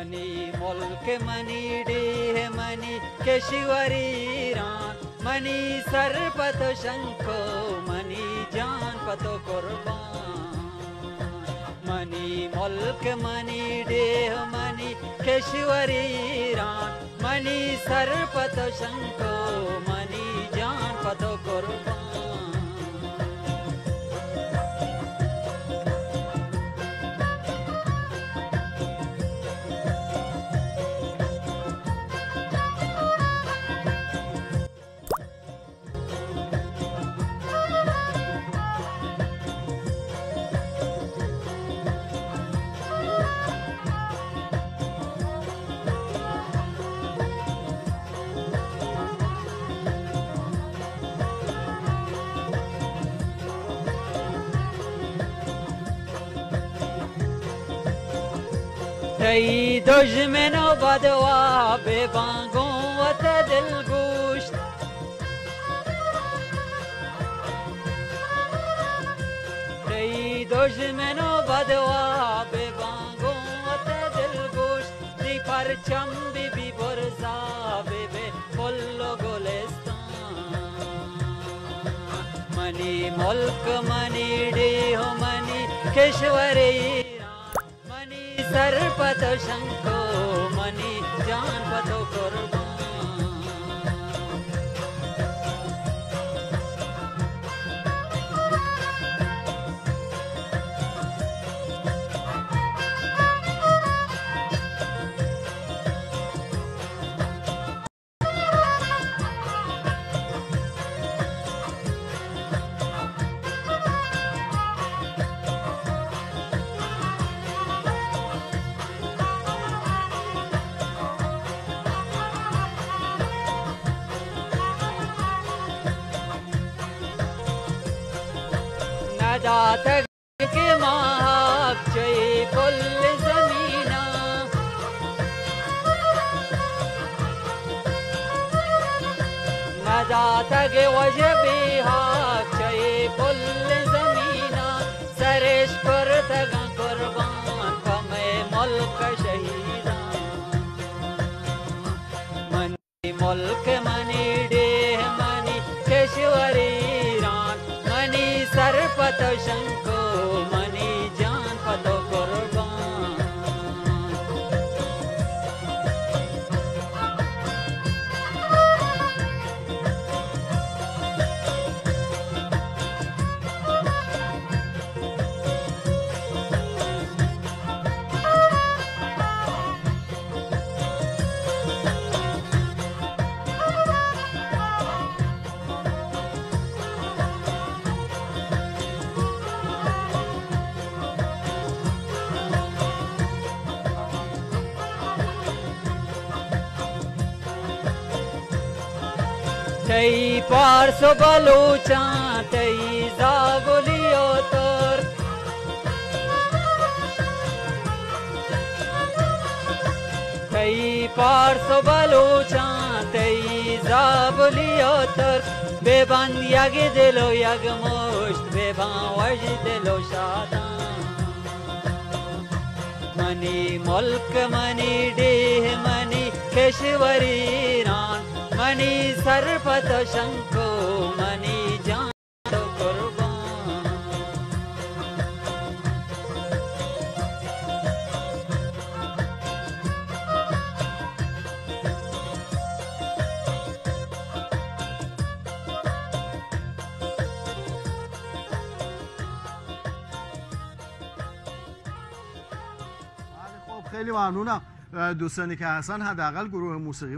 मनी मुल्क मनी डेह मनी केशवरी रान money sir पतो शंको मनी जान पतो कुर्बान मनी मुल्क मनी डेह मनी केशवरी रान मनी सर पतो शंको मनी जान पतो कुर्बान تئی دشمنو بدوا ببانگوں وت دل گوشت تئی دشمنو بدوا ببانگوں وت دل گوشت دی پرچم بی برزا بے پل گلستان منی ملک منی ڈیہ منی केशवरी सर पतो शंको मनी जान पतो कुर्बान दात के माक चई पुल ज़मीना दात के वजबी हाक चई पुल ज़मीना सरेश पर तगा कुर्बान कमे मुल्क शहीदा मनी मुल्क मनी डेह मनी केशवरी सर पतो शंको मनी जान पतो कुर्बान तई पारसो बलूचा तई जागुलियो तोर तई पारसो बलूचा तई जागुलियो तोर बेबंद यग दिलो यग मुश्त बेबा वज दिलो शादा मनी मुल्क मनी डेह मनी केशवरी रान मनी सर पतो शंको मनी जान तो कुर्बान خیلی ممنونم دوستانی که هستن. حداقل گروه موسیقی